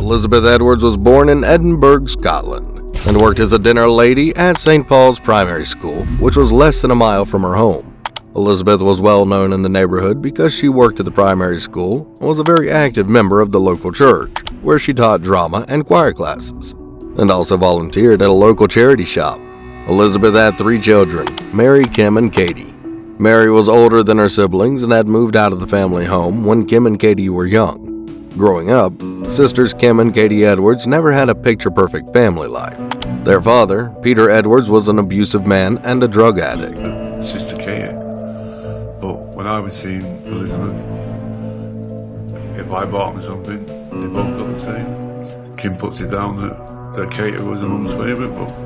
Elizabeth Edwards was born in Edinburgh, Scotland, and worked as a dinner lady at St. Paul's Primary School, which was less than a mile from her home. Elizabeth was well known in the neighborhood because she worked at the primary school and was a very active member of the local church, where she taught drama and choir classes, and also volunteered at a local charity shop. Elizabeth had 3 children, Mary, Kim, and Katie. Mary was older than her siblings and had moved out of the family home when Kim and Katie were young. Growing up, sisters Kim and Katie Edwards never had a picture-perfect family life. Their father, Peter Edwards, was an abusive man and a drug addict. Sister Katie. But when I was seeing Elizabeth, if I bought me something, they both got the same. Kim puts it down that Katie was her mum's favourite, but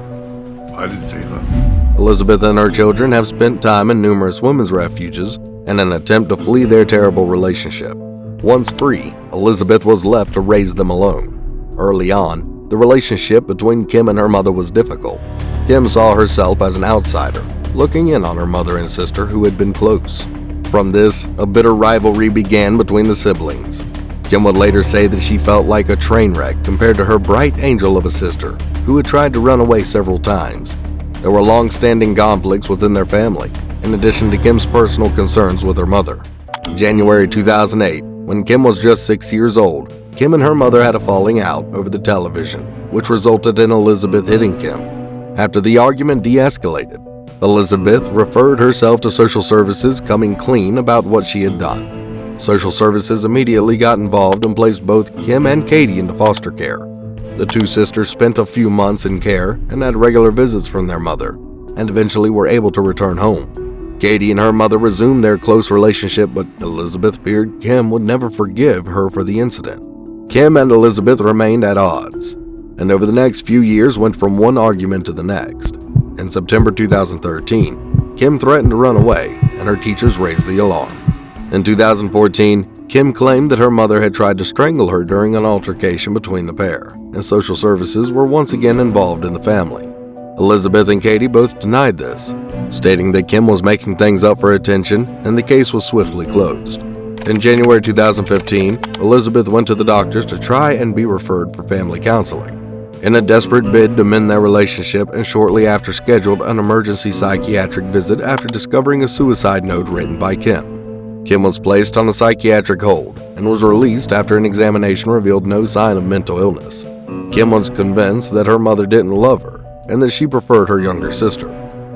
I didn't see that. Elizabeth and her children have spent time in numerous women's refuges in an attempt to flee their terrible relationship. Once free, Elizabeth was left to raise them alone. Early on, the relationship between Kim and her mother was difficult. Kim saw herself as an outsider, looking in on her mother and sister who had been close. From this, a bitter rivalry began between the siblings. Kim would later say that she felt like a train wreck compared to her bright angel of a sister, who had tried to run away several times. There were long-standing conflicts within their family, in addition to Kim's personal concerns with her mother. January 2008, when Kim was just 6 years old, Kim and her mother had a falling out over the television, which resulted in Elizabeth hitting Kim. After the argument de-escalated, Elizabeth referred herself to social services, coming clean about what she had done. Social services immediately got involved and placed both Kim and Katie into foster care. The 2 sisters spent a few months in care and had regular visits from their mother, and eventually were able to return home. Katie and her mother resumed their close relationship, but Elizabeth feared Kim would never forgive her for the incident. Kim and Elizabeth remained at odds, and over the next few years went from one argument to the next. In September 2013, Kim threatened to run away, and her teachers raised the alarm. In 2014, Kim claimed that her mother had tried to strangle her during an altercation between the pair, and social services were once again involved in the family. Elizabeth and Katie both denied this, stating that Kim was making things up for attention, and the case was swiftly closed. In January 2015, Elizabeth went to the doctors to try and be referred for family counseling, in a desperate bid to mend their relationship, and shortly after scheduled an emergency psychiatric visit after discovering a suicide note written by Kim. Kim was placed on a psychiatric hold and was released after an examination revealed no sign of mental illness. Kim was convinced that her mother didn't love her and that she preferred her younger sister.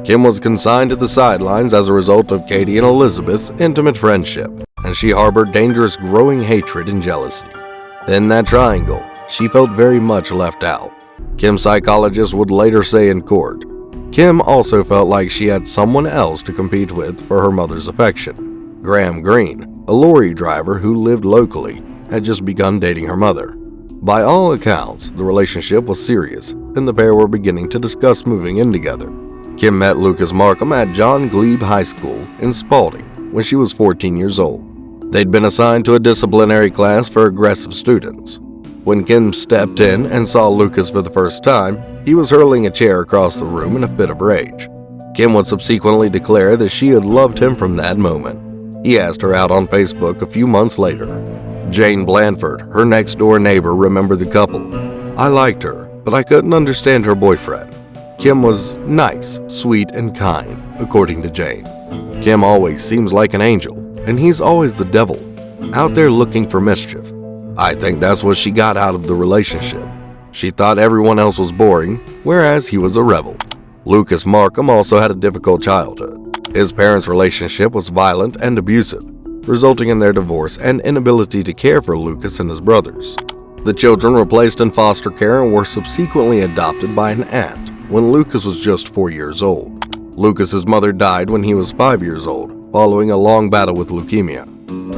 Kim was consigned to the sidelines as a result of Katie and Elizabeth's intimate friendship, and she harbored dangerous growing hatred and jealousy. In that triangle, she felt very much left out. Kim's psychologist would later say in court, Kim also felt like she had someone else to compete with for her mother's affection. Graham Greene, a lorry driver who lived locally, had just begun dating her mother. By all accounts, the relationship was serious, and the pair were beginning to discuss moving in together. Kim met Lucas Markham at John Glebe High School in Spalding when she was 14 years old. They'd been assigned to a disciplinary class for aggressive students. When Kim stepped in and saw Lucas for the first time, he was hurling a chair across the room in a fit of rage. Kim would subsequently declare that she had loved him from that moment. He asked her out on Facebook a few months later. Jane Blanford, her next-door neighbor, remembered the couple. I liked her, but I couldn't understand her boyfriend. Kim was nice, sweet, and kind, according to Jane. Kim always seems like an angel, and he's always the devil, out there looking for mischief. I think that's what she got out of the relationship. She thought everyone else was boring, whereas he was a rebel. Lucas Markham also had a difficult childhood. His parents' relationship was violent and abusive, resulting in their divorce and inability to care for Lucas and his brothers. The children were placed in foster care and were subsequently adopted by an aunt when Lucas was just 4 years old. Lucas's mother died when he was 5 years old, following a long battle with leukemia.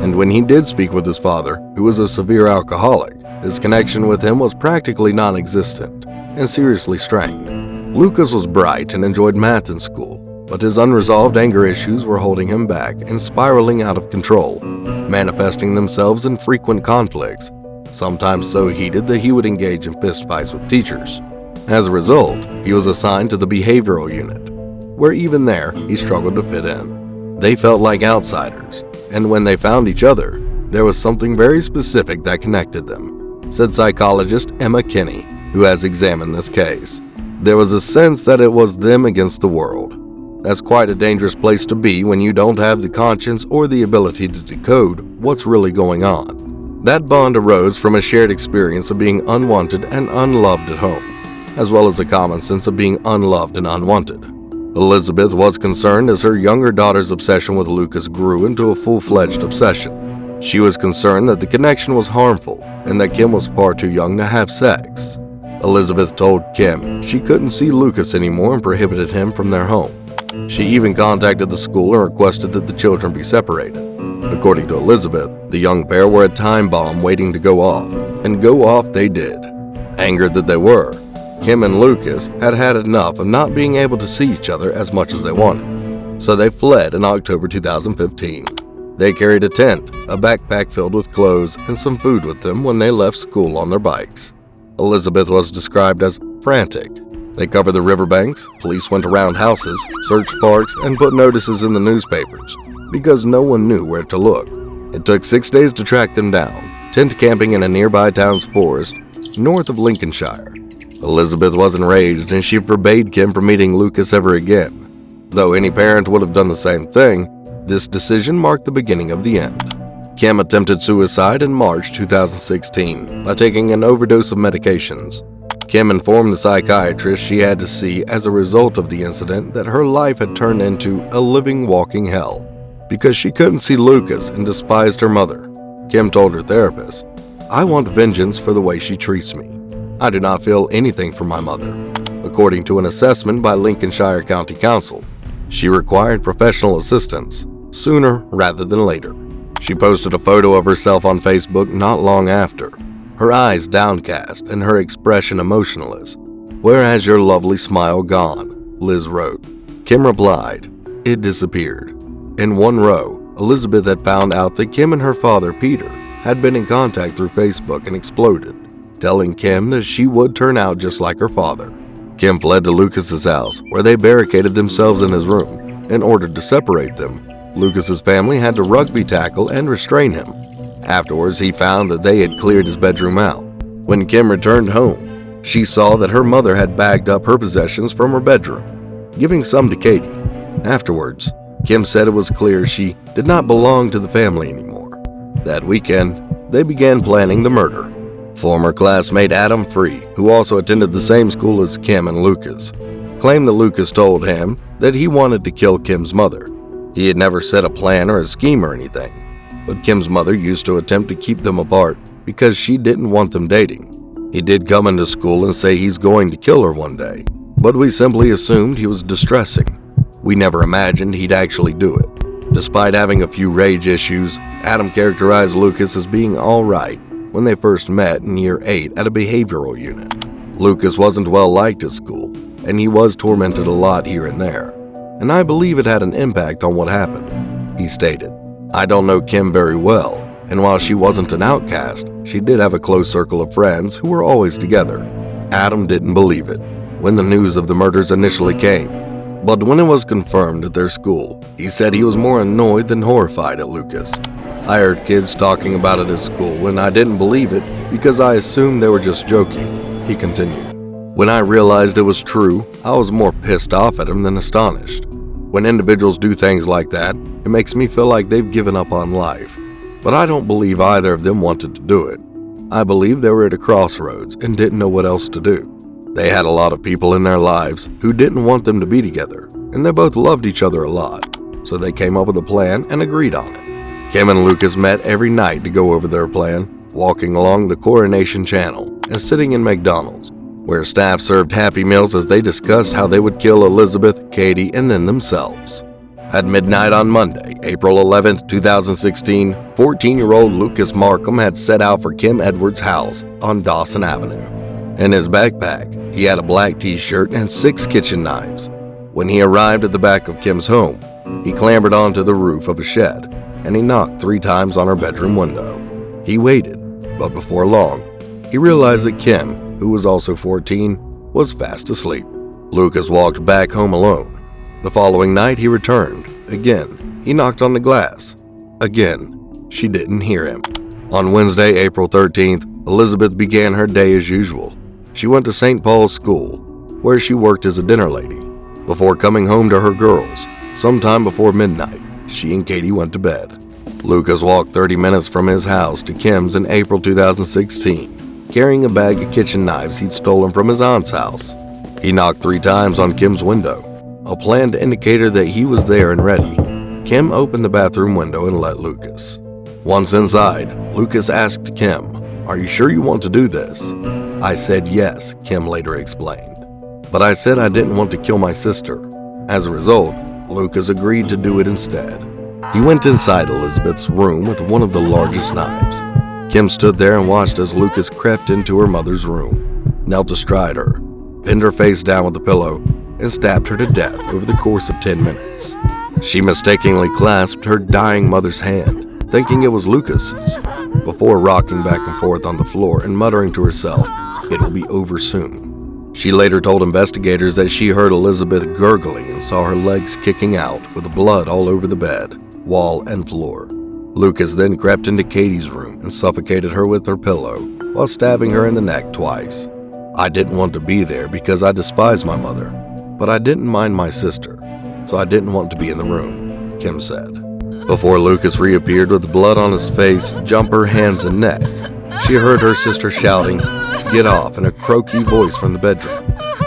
And when he did speak with his father, who was a severe alcoholic, his connection with him was practically non-existent and seriously strained. Lucas was bright and enjoyed math in school, but his unresolved anger issues were holding him back and spiraling out of control, manifesting themselves in frequent conflicts, sometimes so heated that he would engage in fistfights with teachers. As a result, he was assigned to the behavioral unit, where even there, he struggled to fit in. They felt like outsiders, and when they found each other, there was something very specific that connected them. said psychologist Emma Kinney, who has examined this case. There was a sense that it was them against the world. That's quite a dangerous place to be when you don't have the conscience or the ability to decode what's really going on. That bond arose from a shared experience of being unwanted and unloved at home, as well as a common sense of being unloved and unwanted. Elizabeth was concerned as her younger daughter's obsession with Lucas grew into a full-fledged obsession. She was concerned that the connection was harmful and that Kim was far too young to have sex. Elizabeth told Kim she couldn't see Lucas anymore and prohibited him from their home. She even contacted the school and requested that the children be separated. According to Elizabeth, the young pair were a time bomb waiting to go off, and go off they did. Angered that they were, Kim and Lucas had had enough of not being able to see each other as much as they wanted, so they fled in October 2015. They carried a tent, a backpack filled with clothes, and some food with them when they left school on their bikes. Elizabeth was described as frantic. They covered the riverbanks, police went around houses, searched parks, and put notices in the newspapers, because no one knew where to look. It took 6 days to track them down, tent camping in a nearby town's forest, north of Lincolnshire. Elizabeth was enraged and she forbade Kim from meeting Lucas ever again. Though any parent would have done the same thing, this decision marked the beginning of the end. Kim attempted suicide in March 2016 by taking an overdose of medications. Kim informed the psychiatrist she had to see as a result of the incident that her life had turned into a living, walking hell because she couldn't see Lucas and despised her mother. Kim told her therapist, "I want vengeance for the way she treats me. I do not feel anything for my mother." According to an assessment by Lincolnshire County Council, she required professional assistance sooner rather than later. She posted a photo of herself on Facebook not long after, her eyes downcast and her expression emotionless. "Where has your lovely smile gone?" Liz wrote. Kim replied, "It disappeared." In one row, Elizabeth had found out that Kim and her father, Peter, had been in contact through Facebook and exploded, telling Kim that she would turn out just like her father. Kim fled to Lucas's house, where they barricaded themselves in his room. In order to separate them, Lucas's family had to rugby tackle and restrain him. Afterwards, he found that they had cleared his bedroom out. When Kim returned home, she saw that her mother had bagged up her possessions from her bedroom, giving some to Katie. Afterwards, Kim said it was clear she did not belong to the family anymore. That weekend, they began planning the murder. Former classmate Adam Free, who also attended the same school as Kim and Lucas, claimed that Lucas told him that he wanted to kill Kim's mother. He had never set a plan or a scheme or anything, but Kim's mother used to attempt to keep them apart because she didn't want them dating. He did come into school and say he's going to kill her one day, but we simply assumed he was distressing. We never imagined he'd actually do it. Despite having a few rage issues, Adam characterized Lucas as being all right when they first met in year 8 at a behavioral unit. Lucas wasn't well liked at school, and he was tormented a lot here and there, and I believe it had an impact on what happened. He stated, "I don't know Kim very well, and while she wasn't an outcast, she did have a close circle of friends who were always together." Adam didn't believe it when the news of the murders initially came, but when it was confirmed at their school, he said he was more annoyed than horrified at Lucas. "I heard kids talking about it at school, and I didn't believe it because I assumed they were just joking," he continued. "When I realized it was true, I was more pissed off at him than astonished. When individuals do things like that, it makes me feel like they've given up on life. But I don't believe either of them wanted to do it. I believe they were at a crossroads and didn't know what else to do. They had a lot of people in their lives who didn't want them to be together, and they both loved each other a lot, so they came up with a plan and agreed on it." Kim and Lucas met every night to go over their plan, walking along the Coronation Channel and sitting in McDonald's, where staff served Happy Meals as they discussed how they would kill Elizabeth, Katie, and then themselves. At midnight on Monday, April 11, 2016, 14-year-old Lucas Markham had set out for Kim Edwards' house on Dawson Avenue. In his backpack, he had a black t-shirt and 6 kitchen knives. When he arrived at the back of Kim's home, he clambered onto the roof of a shed, and he knocked 3 times on her bedroom window. He waited, but before long, he realized that Kim, who was also 14, was fast asleep. Lucas walked back home alone. The following night, he returned. Again, he knocked on the glass. Again, she didn't hear him. On Wednesday, April 13th, Elizabeth began her day as usual. She went to St. Paul's School, where she worked as a dinner lady. Before coming home to her girls, sometime before midnight, she and Katie went to bed. Lucas walked 30 minutes from his house to Kim's in April 2016, carrying a bag of kitchen knives he'd stolen from his aunt's house. He knocked 3 times on Kim's window, a planned indicator that he was there and ready. Kim opened the bathroom window and let Lucas. Once inside, Lucas asked Kim, "Are you sure you want to do this?" "I said yes," Kim later explained. "But I said I didn't want to kill my sister." As a result, Lucas agreed to do it instead. He went inside Elizabeth's room with one of the largest knives. Kim stood there and watched as Lucas crept into her mother's room, knelt astride her, pinned her face down with a pillow, and stabbed her to death over the course of 10 minutes. She mistakenly clasped her dying mother's hand, thinking it was Lucas's, before rocking back and forth on the floor and muttering to herself, "It'll be over soon." She later told investigators that she heard Elizabeth gurgling and saw her legs kicking out with blood all over the bed, wall, and floor. Lucas then crept into Katie's room and suffocated her with her pillow while stabbing her in the neck twice. "I didn't want to be there because I despise my mother, but I didn't mind my sister, so I didn't want to be in the room," Kim said. Before Lucas reappeared with blood on his face, jumper, hands, and neck, she heard her sister shouting, "Get off," in a croaky voice from the bedroom.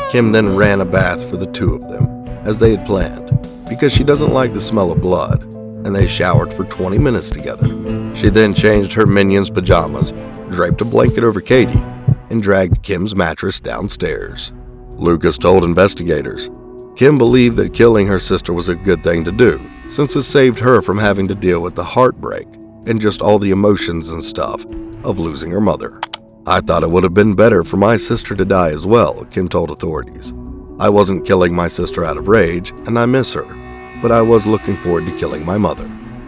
Kim then ran a bath for the two of them, as they had planned, because she doesn't like the smell of blood, and they showered for 20 minutes together. She then changed her minion's pajamas, draped a blanket over Katie, and dragged Kim's mattress downstairs. Lucas told investigators, Kim believed that killing her sister was a good thing to do, since it saved her from having to deal with the heartbreak and just all the emotions and stuff of losing her mother. "I thought it would have been better for my sister to die as well," Kim told authorities. "I wasn't killing my sister out of rage, and I miss her, but I was looking forward to killing my mother."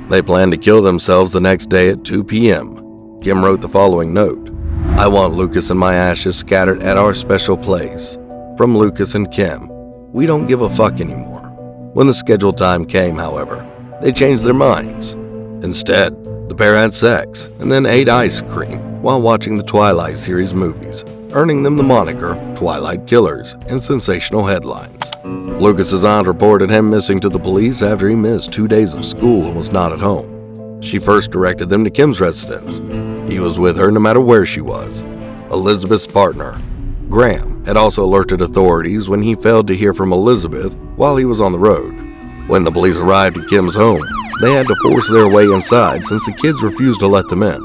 They planned to kill themselves the next day at 2 p.m. Kim wrote the following note, "I want Lucas and my ashes scattered at our special place. From Lucas and Kim. We don't give a fuck anymore." When the scheduled time came, however, they changed their minds. Instead, the pair had sex and then ate ice cream while watching the Twilight series movies, earning them the moniker Twilight Killers and sensational headlines. Lucas's aunt reported him missing to the police after he missed 2 days of school and was not at home. She first directed them to Kim's residence. He was with her no matter where she was. Elizabeth's partner, Graham, had also alerted authorities when he failed to hear from Elizabeth while he was on the road. When the police arrived at Kim's home, they had to force their way inside since the kids refused to let them in.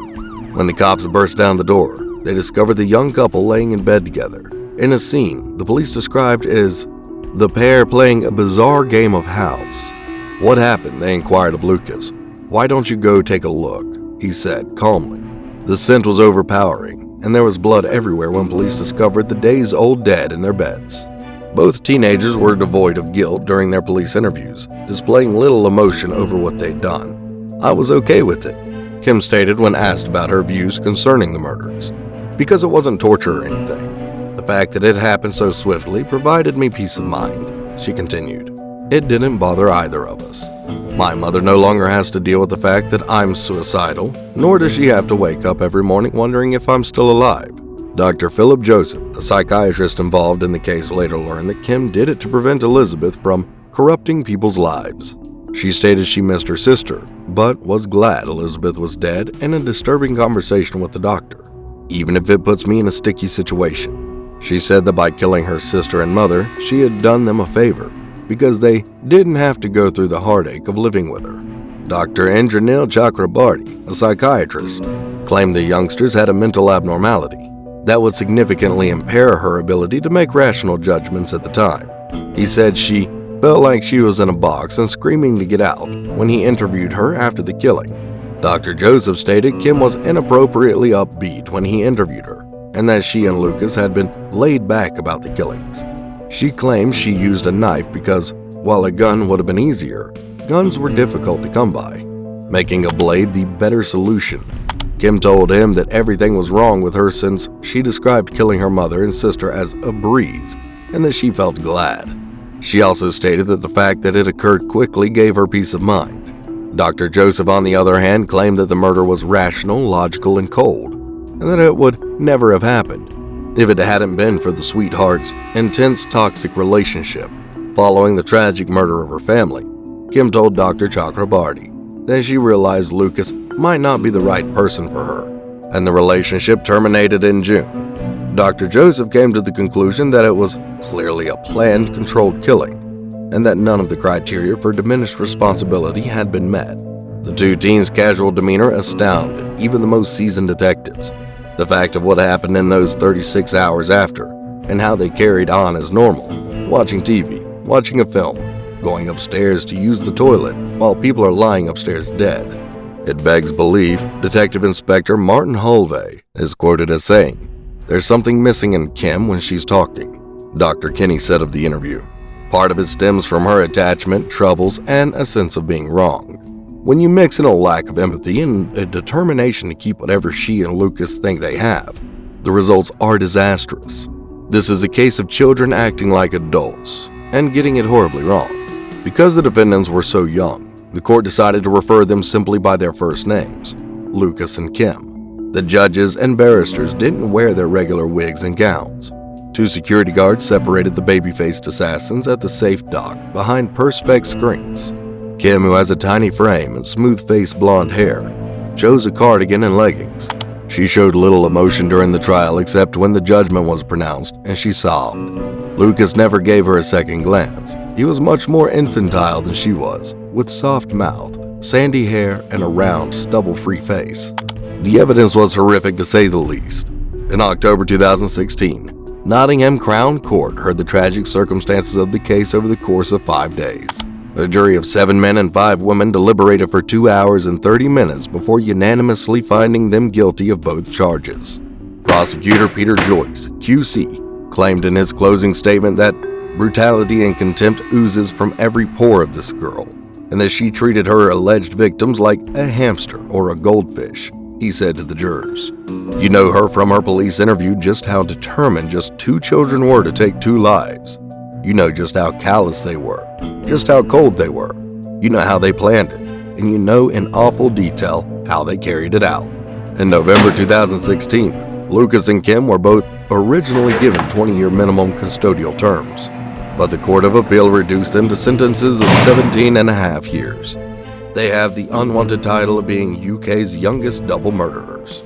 When the cops burst down the door, they discovered the young couple laying in bed together, in a scene the police described as the pair playing a bizarre game of house. "What happened?" they inquired of Lucas. "Why don't you go take a look?" he said calmly. The scent was overpowering, and there was blood everywhere when police discovered the days-old dead in their beds. Both teenagers were devoid of guilt during their police interviews, displaying little emotion over what they'd done. "I was okay with it," Kim stated when asked about her views concerning the murders, "because it wasn't torture or anything. The fact that it happened so swiftly provided me peace of mind," she continued. "It didn't bother either of us. My mother no longer has to deal with the fact that I'm suicidal, nor does she have to wake up every morning wondering if I'm still alive." Dr. Philip Joseph, a psychiatrist involved in the case, later learned that Kim did it to prevent Elizabeth from corrupting people's lives. She stated she missed her sister, but was glad Elizabeth was dead, in a disturbing conversation with the doctor, "even if it puts me in a sticky situation." She said that by killing her sister and mother, she had done them a favor, because they didn't have to go through the heartache of living with her. Dr. Indranil Chakrabarty, a psychiatrist, claimed the youngsters had a mental abnormality that would significantly impair her ability to make rational judgments at the time. He said she felt like she was in a box and screaming to get out when he interviewed her after the killing. Dr. Joseph stated Kim was inappropriately upbeat when he interviewed her, and that she and Lucas had been laid back about the killings. She claimed she used a knife because, while a gun would have been easier, guns were difficult to come by, making a blade the better solution. Kim told him that everything was wrong with her since she described killing her mother and sister as a breeze, and that she felt glad. She also stated that the fact that it occurred quickly gave her peace of mind. Dr. Joseph, on the other hand, claimed that the murder was rational, logical, and cold. and that it would never have happened if it hadn't been for the sweetheart's intense toxic relationship. Following the tragic murder of her family, Kim told Dr. Chakrabarty that she realized Lucas might not be the right person for her, and the relationship terminated in June. Dr. Joseph came to the conclusion that it was clearly a planned, controlled killing, and that none of the criteria for diminished responsibility had been met. The two teens' casual demeanor astounded even the most seasoned detectives. The fact of what happened in those 36 hours after, and how they carried on as normal, watching TV, watching a film, going upstairs to use the toilet while people are lying upstairs dead. It begs belief. Detective Inspector Martin Holvey is quoted as saying, "There's something missing in Kim when she's talking," Dr. Kinney said of the interview. Part of it stems from her attachment, troubles, and a sense of being wronged. When you mix in a lack of empathy and a determination to keep whatever she and Lucas think they have, the results are disastrous. This is a case of children acting like adults and getting it horribly wrong. Because the defendants were so young, the court decided to refer them simply by their first names, Lucas and Kim. The judges and barristers didn't wear their regular wigs and gowns. Two security guards separated the baby-faced assassins at the safe dock behind perspex screens. Kim, who has a tiny frame and smooth-faced blonde hair, chose a cardigan and leggings. She showed little emotion during the trial except when the judgment was pronounced and she sobbed. Lucas never gave her a second glance. He was much more infantile than she was, with soft mouth, sandy hair, and a round, stubble-free face. The evidence was horrific to say the least. In October 2016, Nottingham Crown Court heard the tragic circumstances of the case over the course of 5 days. A jury of 7 men and 5 women deliberated for 2 hours and 30 minutes before unanimously finding them guilty of both charges. Prosecutor Peter Joyce, QC, claimed in his closing statement that brutality and contempt oozes from every pore of this girl, and that she treated her alleged victims like a hamster or a goldfish. He said to the jurors, "You know her from her police interview just how determined just 2 children were to take 2 lives. You know just how callous they were, just how cold they were. You know how they planned it, and you know in awful detail how they carried it out." In November 2016, Lucas and Kim were both originally given 20-year minimum custodial terms, but the Court of Appeal reduced them to sentences of 17 and a half years. They have the unwanted title of being UK's youngest double murderers.